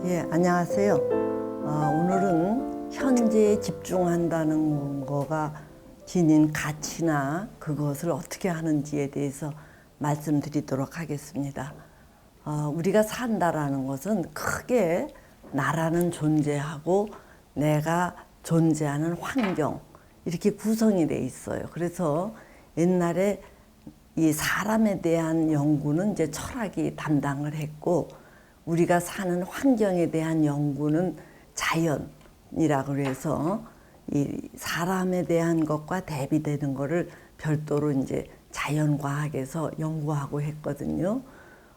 예, 안녕하세요. 오늘은 현재에 집중한다는 거가 지닌 가치나 그것을 어떻게 하는지에 대해서 말씀드리도록 하겠습니다. 우리가 산다라는 것은 크게 나라는 존재하고 내가 존재하는 환경 이렇게 구성이 돼 있어요. 그래서 옛날에 이 사람에 대한 연구는 이제 철학이 담당을 했고 우리가 사는 환경에 대한 연구는 자연이라고 해서 이 사람에 대한 것과 대비되는 것을 별도로 이제 자연과학에서 연구하고 했거든요.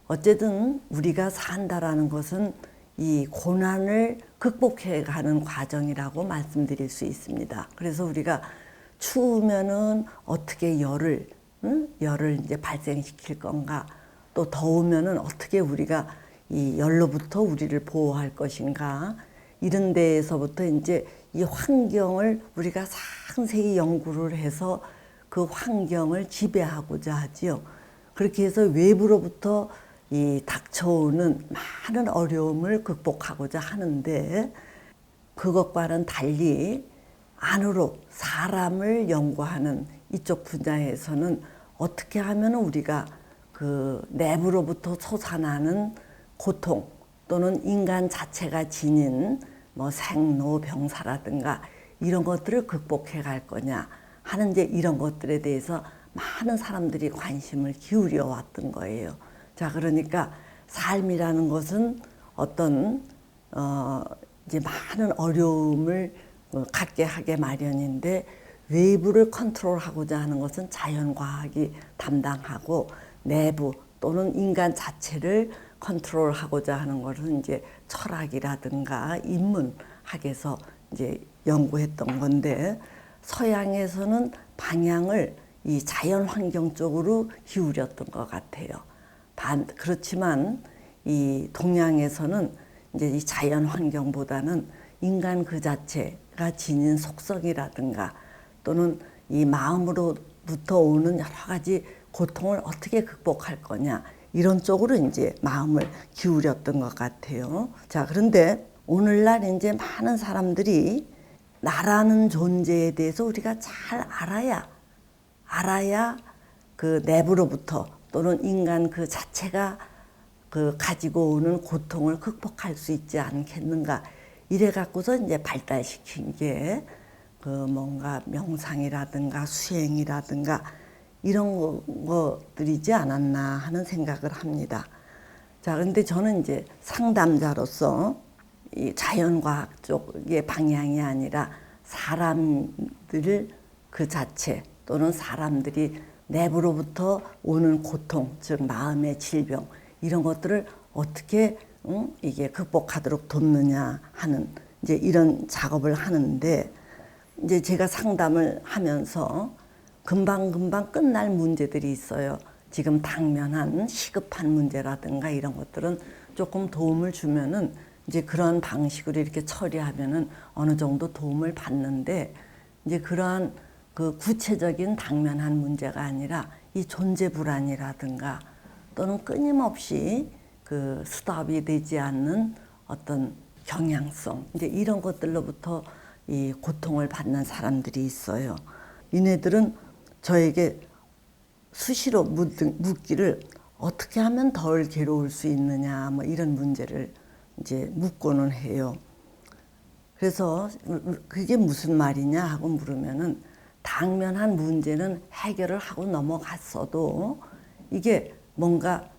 어쨌든 우리가 산다라는 것은 이 고난을 극복해 가는 과정이라고 말씀드릴 수 있습니다. 그래서 우리가 추우면은 어떻게 열을 이제 발생시킬 건가, 또 더우면은 어떻게 우리가 이 열로부터 우리를 보호할 것인가, 이런 데에서부터 이제 이 환경을 우리가 상세히 연구를 해서 그 환경을 지배하고자 하지요. 그렇게 해서 외부로부터 이 닥쳐오는 많은 어려움을 극복하고자 하는데, 그것과는 달리 안으로 사람을 연구하는 이쪽 분야에서는 어떻게 하면 우리가 그 내부로부터 솟아나는 고통 또는 인간 자체가 지닌 뭐 생로병사라든가 이런 것들을 극복해 갈 거냐 하는 이제 이런 것들에 대해서 많은 사람들이 관심을 기울여 왔던 거예요. 자, 그러니까 삶이라는 것은 어떤 이제 많은 어려움을 갖게 하게 마련인데, 외부를 컨트롤하고자 하는 것은 자연과학이 담당하고 내부 또는 인간 자체를 컨트롤하고자 하는 것은 이제 철학이라든가 인문학에서 이제 연구했던 건데, 서양에서는 방향을 이 자연 환경 쪽으로 기울였던 것 같아요. 그렇지만 이 동양에서는 이제 이 자연 환경보다는 인간 그 자체가 지닌 속성이라든가 또는 이 마음으로부터 오는 여러 가지 고통을 어떻게 극복할 거냐, 이런 쪽으로 이제 마음을 기울였던 것 같아요. 자, 그런데 오늘날 이제 많은 사람들이 나라는 존재에 대해서 우리가 잘 알아야 그 내부로부터 또는 인간 그 자체가 그 가지고 오는 고통을 극복할 수 있지 않겠는가, 이래 갖고서 이제 발달시킨 게 그 뭔가 명상이라든가 수행이라든가 이런 것들이지 않았나 하는 생각을 합니다. 자, 그런데 저는 이제 상담자로서 이 자연과학 쪽의 방향이 아니라 사람들 그 자체 또는 사람들이 내부로부터 오는 고통, 즉 마음의 질병, 이런 것들을 어떻게 이게 극복하도록 돕느냐 하는 이제 이런 작업을 하는데, 이제 제가 상담을 하면서 금방금방 끝날 문제들이 있어요. 지금 당면한 시급한 문제라든가 이런 것들은 조금 도움을 주면은 이제 그런 방식으로 이렇게 처리하면은 어느 정도 도움을 받는데, 이제 그러한 그 구체적인 당면한 문제가 아니라 이 존재 불안이라든가 또는 끊임없이 그 스톱이 되지 않는 어떤 경향성, 이제 이런 것들로부터 이 고통을 받는 사람들이 있어요. 이네들은 저에게 수시로 묻기를 어떻게 하면 덜 괴로울 수 있느냐, 뭐 이런 문제를 이제 묻고는 해요. 그래서 그게 무슨 말이냐 하고 물으면은, 당면한 문제는 해결을 하고 넘어갔어도 이게 뭔가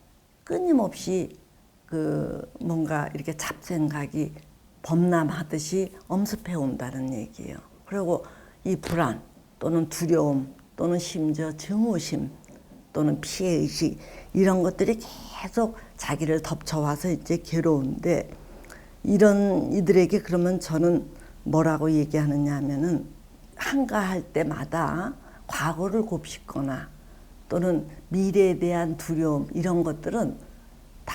끊임없이 그 뭔가 이렇게 잡생각이 범람하듯이 엄습해 온다는 얘기예요. 그리고 이 불안 또는 두려움 또는 심지어 증오심 또는 피해의식, 이런 것들이 계속 자기를 덮쳐와서 이제 괴로운데, 이런 이들에게 그러면 저는 뭐라고 얘기하느냐 하면은, 한가할 때마다 과거를 곱씹거나 또는 미래에 대한 두려움, 이런 것들은 다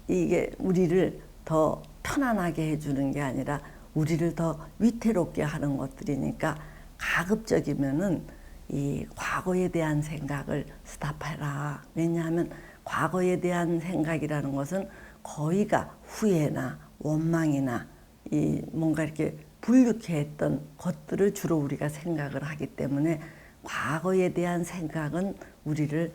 이게 우리를 더 편안하게 해주는 게 아니라 우리를 더 위태롭게 하는 것들이니까, 가급적이면은 이 과거에 대한 생각을 스탑해라. 왜냐하면 과거에 대한 생각이라는 것은 거의가 후회나 원망이나 이 뭔가 이렇게 불쾌 했던 것들을 주로 우리가 생각을 하기 때문에 과거에 대한 생각은 우리를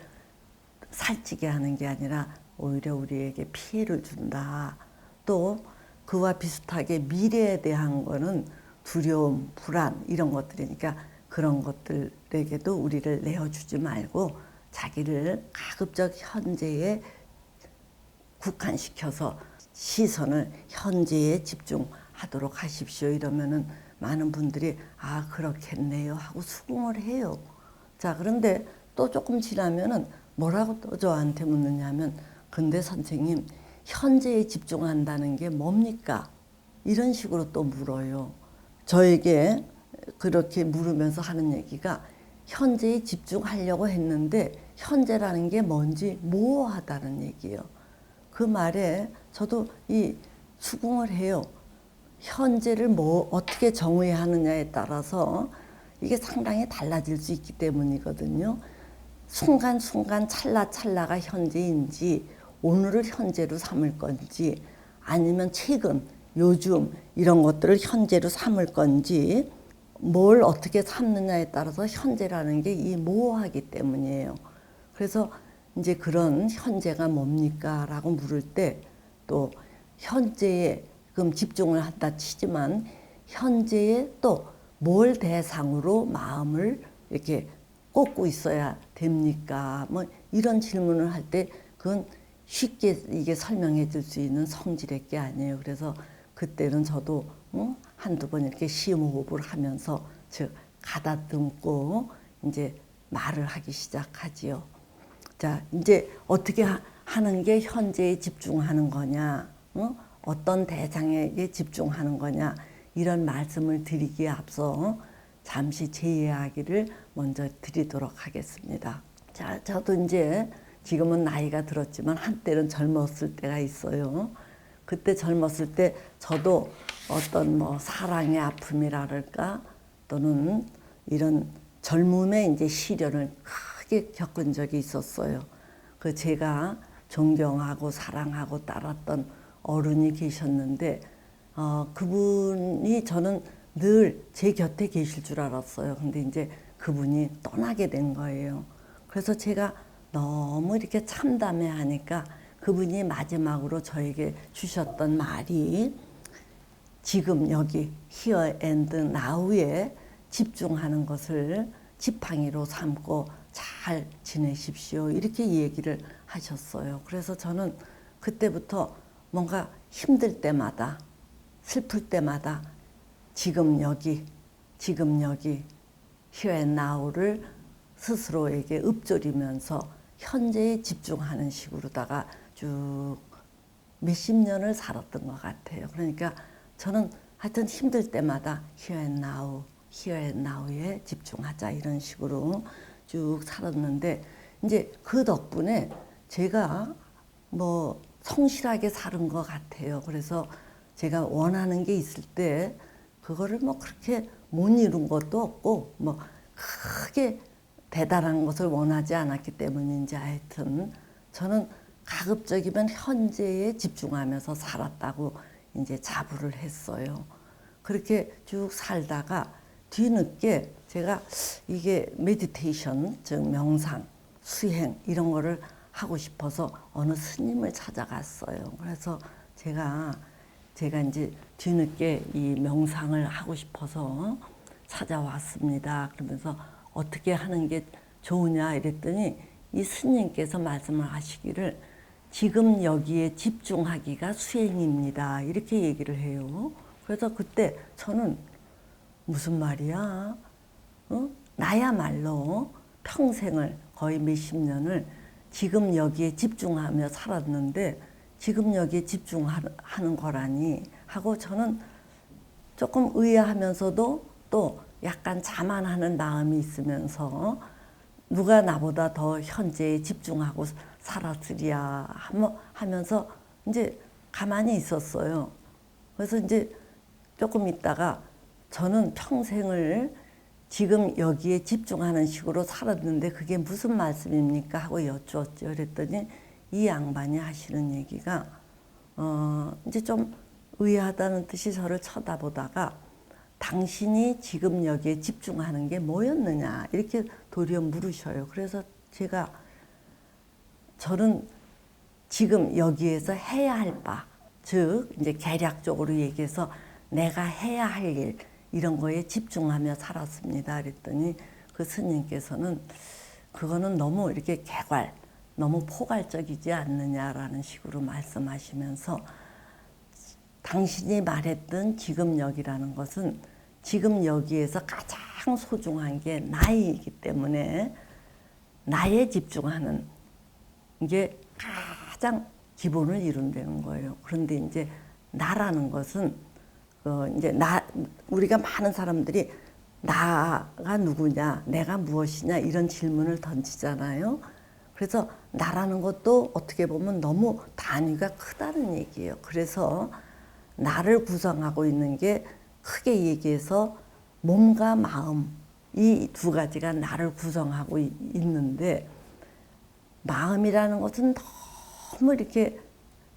살찌게 하는 게 아니라 오히려 우리에게 피해를 준다. 또 그와 비슷하게 미래에 대한 거는 두려움, 불안 이런 것들이니까 그런 것들에게도 우리를 내어주지 말고 자기를 가급적 현재에 국한시켜서 시선을 현재에 집중하도록 하십시오. 이러면은 많은 분들이 아 그렇겠네요 하고 수긍을 해요. 자 그런데 또 조금 지나면은 뭐라고 또 저한테 묻느냐면 근데 선생님 현재에 집중한다는 게 뭡니까? 이런 식으로 또 물어요. 저에게 그렇게 물으면서 하는 얘기가 현재에 집중하려고 했는데 현재라는 게 뭔지 모호하다는 얘기예요. 그 말에 저도 이 수긍을 해요. 현재를 뭐 어떻게 정의하느냐에 따라서 이게 상당히 달라질 수 있기 때문이거든요. 순간순간 찰나찰나가 현재인지 오늘을 현재로 삼을 건지 아니면 최근, 요즘 이런 것들을 현재로 삼을 건지 뭘 어떻게 삼느냐에 따라서 현재라는 게 이 모호하기 때문이에요. 그래서 이제 그런 현재가 뭡니까? 라고 물을 때 또 현재에 그럼 집중을 한다 치지만 현재에 또 뭘 대상으로 마음을 이렇게 꽂고 있어야 됩니까? 뭐 이런 질문을 할 때 그건 쉽게 이게 설명해 줄 수 있는 성질의 게 아니에요. 그래서 그때는 저도 한두 번 이렇게 심호흡을 하면서 즉 가다듬고 이제 말을 하기 시작하지요. 자, 이제 어떻게 하는 게 현재에 집중하는 거냐, 어떤 대상에게 집중하는 거냐, 이런 말씀을 드리기에 앞서 잠시 제 이야기를 먼저 드리도록 하겠습니다. 자, 저도 이제 지금은 나이가 들었지만 한때는 젊었을 때가 있어요. 그때 젊었을 때 저도 어떤 뭐 사랑의 아픔이랄까 또는 이런 젊음의 이제 시련을 크게 겪은 적이 있었어요. 그 제가 존경하고 사랑하고 따랐던 어른이 계셨는데 그분이 저는 늘 제 곁에 계실 줄 알았어요. 근데 이제 그분이 떠나게 된 거예요. 그래서 제가 너무 이렇게 참담해 하니까 그분이 마지막으로 저에게 주셨던 말이 지금 여기 here and now에 집중하는 것을 지팡이로 삼고 잘 지내십시오. 이렇게 얘기를 하셨어요. 그래서 저는 그때부터 뭔가 힘들 때마다 슬플 때마다 지금 여기 here and now를 스스로에게 읊조리면서 현재에 집중하는 식으로다가 쭉 몇십 년을 살았던 것 같아요. 그러니까 저는 하여튼 힘들 때마다 here and now에 집중하자 이런 식으로 쭉 살았는데 이제 그 덕분에 제가 뭐 성실하게 사는 것 같아요. 그래서 제가 원하는 게 있을 때 그거를 뭐 그렇게 못 이룬 것도 없고 뭐 크게 대단한 것을 원하지 않았기 때문인지 하여튼 저는 가급적이면 현재에 집중하면서 살았다고 이제 자부를 했어요. 그렇게 쭉 살다가 뒤늦게 제가 이게 메디테이션, 즉 명상, 수행 이런 거를 하고 싶어서 어느 스님을 찾아갔어요. 그래서 제가 이제 뒤늦게 이 명상을 하고 싶어서 찾아왔습니다. 그러면서 어떻게 하는 게 좋으냐 이랬더니 이 스님께서 말씀을 하시기를 지금 여기에 집중하기가 수행입니다. 이렇게 얘기를 해요. 그래서 그때 저는 무슨 말이야? 나야말로 평생을 거의 몇십 년을 지금 여기에 집중하며 살았는데 지금 여기에 집중하는 거라니 하고 저는 조금 의아하면서도 또 약간 자만하는 마음이 있으면서 누가 나보다 더 현재에 집중하고 살았으리야 하면서 이제 가만히 있었어요. 그래서 이제 조금 있다가 저는 평생을 지금 여기에 집중하는 식으로 살았는데 그게 무슨 말씀입니까? 하고 여쭈었죠. 그랬더니 이 양반이 하시는 얘기가 이제 좀 의아하다는 듯이 저를 쳐다보다가 당신이 지금 여기에 집중하는 게 뭐였느냐 이렇게 도리어 물으셔요. 그래서 제가 저는 지금 여기에서 해야 할 바, 즉 이제 개략적으로 얘기해서 내가 해야 할 일 이런 거에 집중하며 살았습니다. 그랬더니 그 스님께서는 그거는 너무 이렇게 개괄, 너무 포괄적이지 않느냐라는 식으로 말씀하시면서 당신이 말했던 지금 여기라는 것은 지금 여기에서 가장 소중한 게 나이기 때문에 나에 집중하는 게 가장 기본을 이룬다는 거예요. 그런데 이제 나라는 것은 이제 우리가 많은 사람들이 나가 누구냐, 내가 무엇이냐 이런 질문을 던지잖아요. 그래서 나라는 것도 어떻게 보면 너무 단위가 크다는 얘기예요. 그래서 나를 구성하고 있는 게 크게 얘기해서 몸과 마음 이 두 가지가 나를 구성하고 있는데 마음이라는 것은 너무 이렇게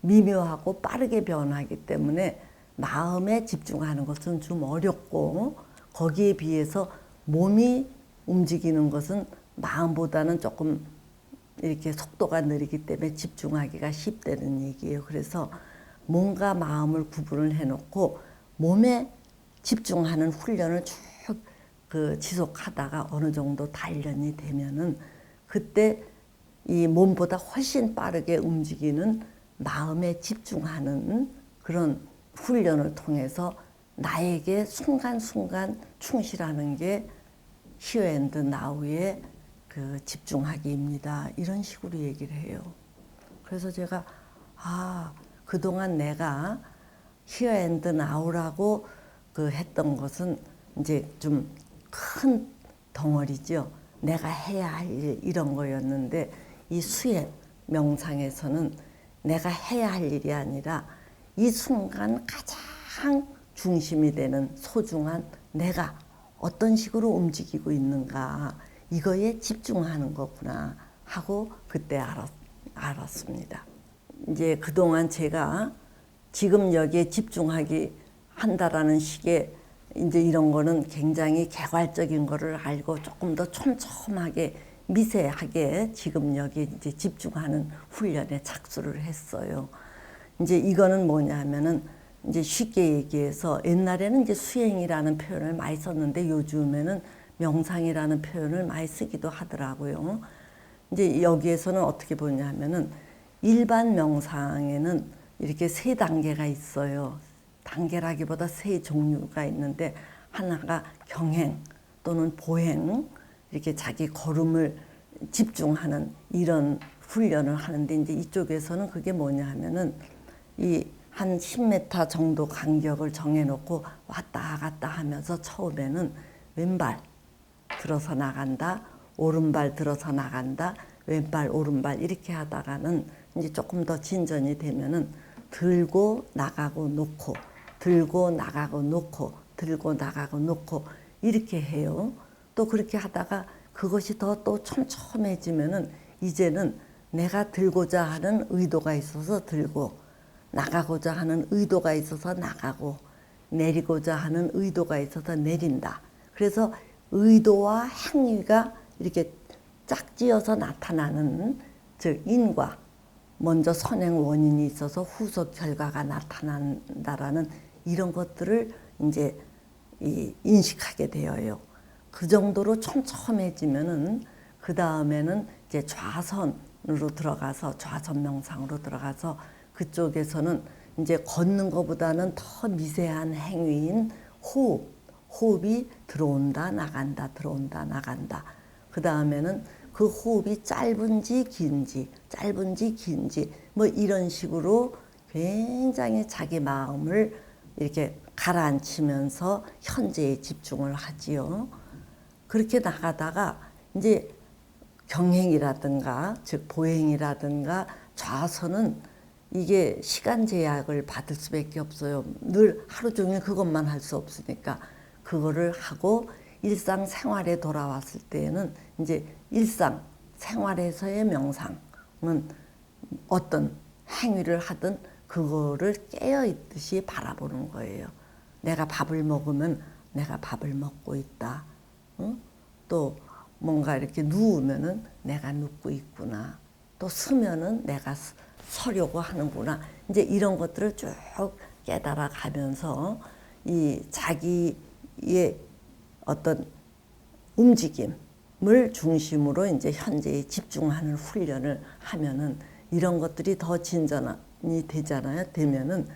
미묘하고 빠르게 변하기 때문에 마음에 집중하는 것은 좀 어렵고 거기에 비해서 몸이 움직이는 것은 마음보다는 조금 이렇게 속도가 느리기 때문에 집중하기가 쉽다는 얘기예요. 그래서 몸과 마음을 구분을 해놓고 몸에 집중하는 훈련을 쭉 지속하다가 어느 정도 단련이 되면은 그때 이 몸보다 훨씬 빠르게 움직이는 마음에 집중하는 그런 훈련을 통해서 나에게 순간순간 충실하는 게 Here and Now의 그 집중하기입니다. 이런 식으로 얘기를 해요. 그래서 제가 그동안 내가 Here and Now라고 했던 것은 이제 좀 큰 덩어리죠. 내가 해야 할 일 이런 거였는데 이 수행 명상에서는 내가 해야 할 일이 아니라 이 순간 가장 중심이 되는 소중한 내가 어떤 식으로 움직이고 있는가 이거에 집중하는 거구나 하고 그때 알았습니다. 이제 그동안 제가 지금 여기에 집중하기 한다라는 식의 이제 이런 거는 굉장히 개괄적인 거를 알고 조금 더 촘촘하게 미세하게 지금 여기 이제 집중하는 훈련에 착수를 했어요. 이제 이거는 뭐냐 하면은 이제 쉽게 얘기해서 옛날에는 이제 수행이라는 표현을 많이 썼는데 요즘에는 명상이라는 표현을 많이 쓰기도 하더라고요. 이제 여기에서는 어떻게 보냐 하면은 일반 명상에는 이렇게 세 단계가 있어요. 단계라기보다 세 종류가 있는데 하나가 경행 또는 보행 이렇게 자기 걸음을 집중하는 이런 훈련을 하는데 이제 이쪽에서는 그게 뭐냐 하면은 이 한 10m 정도 간격을 정해놓고 왔다 갔다 하면서 처음에는 왼발 들어서 나간다, 오른발 들어서 나간다, 왼발 오른발 이렇게 하다가는 이제 조금 더 진전이 되면은 들고 나가고 놓고 들고 나가고 놓고 들고 나가고 놓고 이렇게 해요. 또 그렇게 하다가 그것이 더 또 촘촘해지면은 이제는 내가 들고자 하는 의도가 있어서 들고 나가고자 하는 의도가 있어서 나가고 내리고자 하는 의도가 있어서 내린다. 그래서 의도와 행위가 이렇게 짝지어서 나타나는 즉 인과 먼저 선행 원인이 있어서 후속 결과가 나타난다라는 이런 것들을 이제 인식하게 되어요. 그 정도로 촘촘해지면은 그 다음에는 이제 좌선으로 들어가서 좌선 명상으로 들어가서 그쪽에서는 이제 걷는 것보다는 더 미세한 행위인 호흡이 들어온다 나간다 들어온다 나간다. 그 다음에는 그 호흡이 짧은지 긴지 뭐 이런 식으로 굉장히 자기 마음을 이렇게 가라앉히면서 현재에 집중을 하지요. 그렇게 나가다가 이제 경행이라든가 즉 보행이라든가 좌선은 이게 시간 제약을 받을 수밖에 없어요. 늘 하루 종일 그것만 할 수 없으니까 그거를 하고 일상생활에 돌아왔을 때에는 이제 일상생활에서의 명상은 어떤 행위를 하든 그거를 깨어있듯이 바라보는 거예요. 내가 밥을 먹으면 내가 밥을 먹고 있다. 응? 또 뭔가 이렇게 누우면은 내가 눕고 있구나. 또 서면은 내가 서려고 하는구나. 이제 이런 것들을 쭉 깨달아 가면서 이 자기의 어떤 움직임을 중심으로 이제 현재에 집중하는 훈련을 하면은 이런 것들이 더 진전이 되잖아요. 되면은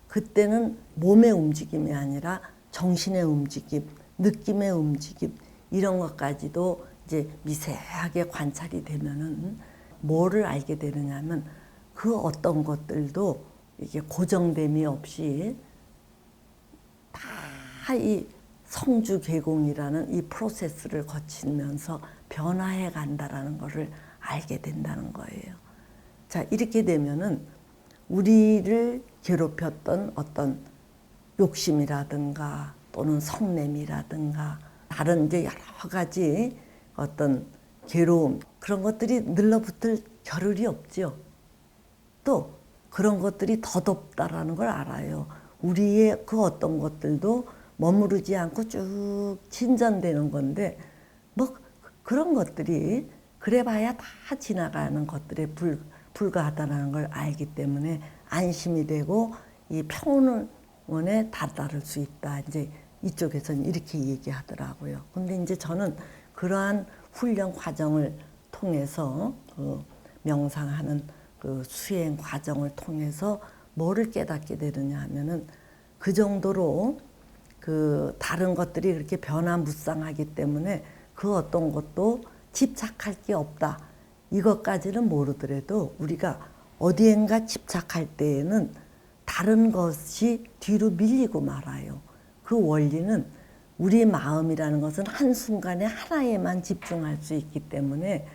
그때는 몸의 움직임이 아니라 정신의 움직임, 느낌의 움직임 이런 것까지도 이제 미세하게 관찰이 되면은 뭐를 알게 되느냐면 그 어떤 것들도 이게 고정됨이 없이 다 이 성주개공이라는 이 프로세스를 거치면서 변화해 간다라는 것을 알게 된다는 거예요. 자, 이렇게 되면은 우리를 괴롭혔던 어떤 욕심이라든가 또는 성냄이라든가 다른 이제 여러 가지 어떤 괴로움 그런 것들이 늘러붙을 겨를이 없죠. 또 그런 것들이 덧없다라는 걸 알아요. 우리의 그 어떤 것들도 머무르지 않고 쭉 진전되는 건데 뭐 그런 것들이 그래봐야 다 지나가는 것들에 불과하다는 걸 알기 때문에 안심이 되고 이 평온에 다다를 수 있다. 이제 이쪽에서는 이렇게 얘기하더라고요. 근데 이제 저는 그러한 훈련 과정을 통해서 그 명상하는 그 수행 과정을 통해서 뭐를 깨닫게 되느냐 하면은 그 정도로 그 다른 것들이 그렇게 변화무쌍하기 때문에 그 어떤 것도 집착할 게 없다. 이것까지는 모르더라도 우리가 어디엔가 집착할 때에는 다른 것이 뒤로 밀리고 말아요. 그 원리는 우리 마음이라는 것은 한순간에 하나에만 집중할 수 있기 때문에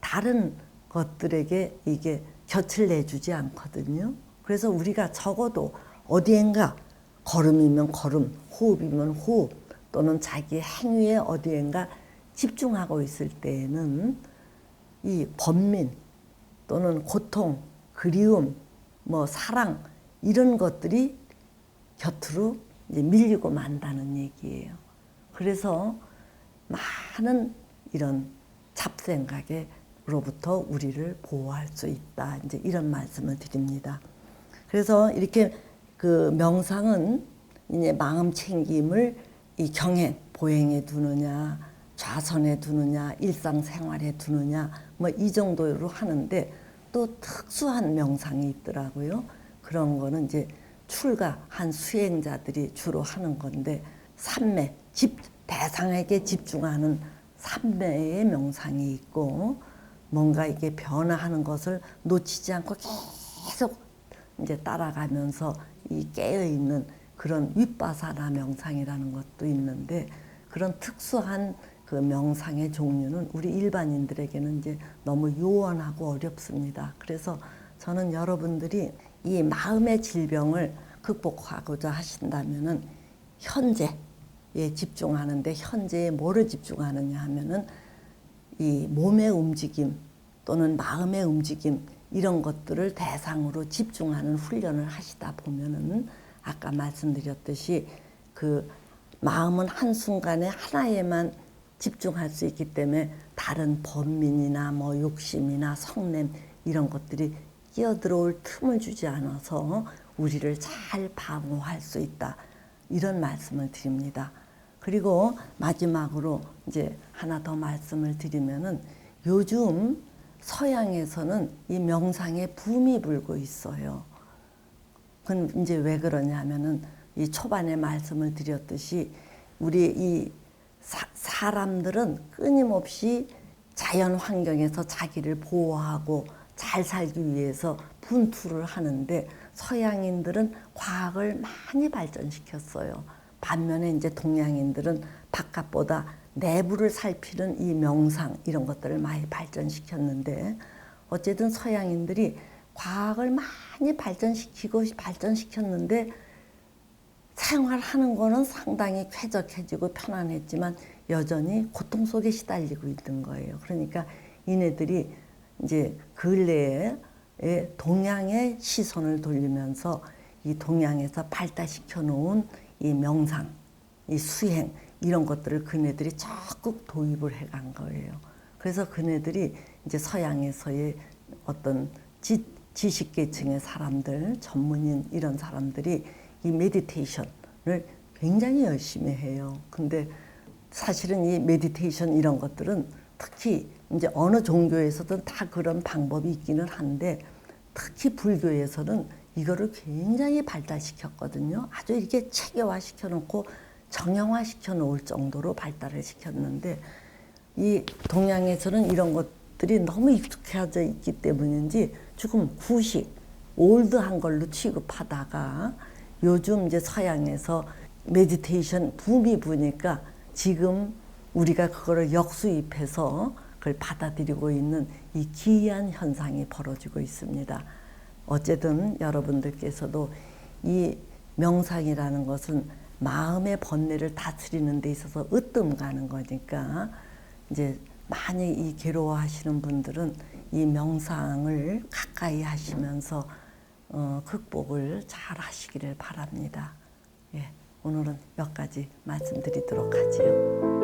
다른 것들에게 이게 곁을 내주지 않거든요. 그래서 우리가 적어도 어디엔가 걸음이면 걸음, 호흡이면 호흡 또는 자기 행위에 어디엔가 집중하고 있을 때에는 이 번민 또는 고통, 그리움, 뭐 사랑 이런 것들이 곁으로 이제 밀리고 만다는 얘기예요. 그래서 많은 이런 잡생각으로부터 우리를 보호할 수 있다. 이제 이런 말씀을 드립니다. 그래서 이렇게 그 명상은 이제 마음 챙김을 이 경행, 보행에 두느냐, 좌선에 두느냐, 일상생활에 두느냐, 뭐 이 정도로 하는데 또 특수한 명상이 있더라고요. 그런 거는 이제 출가한 수행자들이 주로 하는 건데 삼매, 대상에게 집중하는 삼매의 명상이 있고 뭔가 이게 변화하는 것을 놓치지 않고 계속 이제 따라가면서 이 깨어있는 그런 윗바사나 명상이라는 것도 있는데 그런 특수한 그 명상의 종류는 우리 일반인들에게는 이제 너무 요원하고 어렵습니다. 그래서 저는 여러분들이 이 마음의 질병을 극복하고자 하신다면은 현재에 집중하는데 현재에 뭐를 집중하느냐 하면은 이 몸의 움직임 또는 마음의 움직임 이런 것들을 대상으로 집중하는 훈련을 하시다 보면은 아까 말씀드렸듯이 그 마음은 한순간에 하나에만 집중할 수 있기 때문에 다른 번민이나 뭐 욕심이나 성냄 이런 것들이 끼어들어올 틈을 주지 않아서 우리를 잘 방어할 수 있다. 이런 말씀을 드립니다. 그리고 마지막으로 이제 하나 더 말씀을 드리면은 요즘 서양에서는 이 명상에 붐이 불고 있어요. 그건 이제 왜 그러냐면은 이 초반에 말씀을 드렸듯이 우리 이 사람들은 끊임없이 자연 환경에서 자기를 보호하고 잘 살기 위해서 분투를 하는데 서양인들은 과학을 많이 발전시켰어요. 반면에 이제 동양인들은 바깥보다 내부를 살피는 이 명상 이런 것들을 많이 발전시켰는데 어쨌든 서양인들이 과학을 많이 발전시켰는데 생활하는 거는 상당히 쾌적해지고 편안했지만 여전히 고통 속에 시달리고 있는 거예요. 그러니까 이네들이 이제 근래에 동양의 시선을 돌리면서 이 동양에서 발달시켜 놓은 이 명상, 이 수행 이런 것들을 그네들이 적극 도입을 해간 거예요. 그래서 그네들이 이제 서양에서의 어떤 지식계층의 사람들, 전문인 이런 사람들이 이 메디테이션을 굉장히 열심히 해요. 근데 사실은 이 메디테이션 이런 것들은 특히 이제 어느 종교에서든 다 그런 방법이 있기는 한데 특히 불교에서는 이거를 굉장히 발달시켰거든요. 아주 이렇게 체계화 시켜놓고 정형화 시켜놓을 정도로 발달을 시켰는데 이 동양에서는 이런 것들이 너무 익숙해져 있기 때문인지 조금 구식, 올드한 걸로 취급하다가 요즘 이제 서양에서 메디테이션 붐이 부니까 지금 우리가 그거를 역수입해서 그걸 받아들이고 있는 이 기이한 현상이 벌어지고 있습니다. 어쨌든 여러분들께서도 이 명상이라는 것은 마음의 번뇌를 다스리는 데 있어서 으뜸 가는 거니까 이제 많이 이 괴로워하시는 분들은 이 명상을 가까이 하시면서 극복을 잘 하시기를 바랍니다. 예, 오늘은 몇 가지 말씀드리도록 하지요.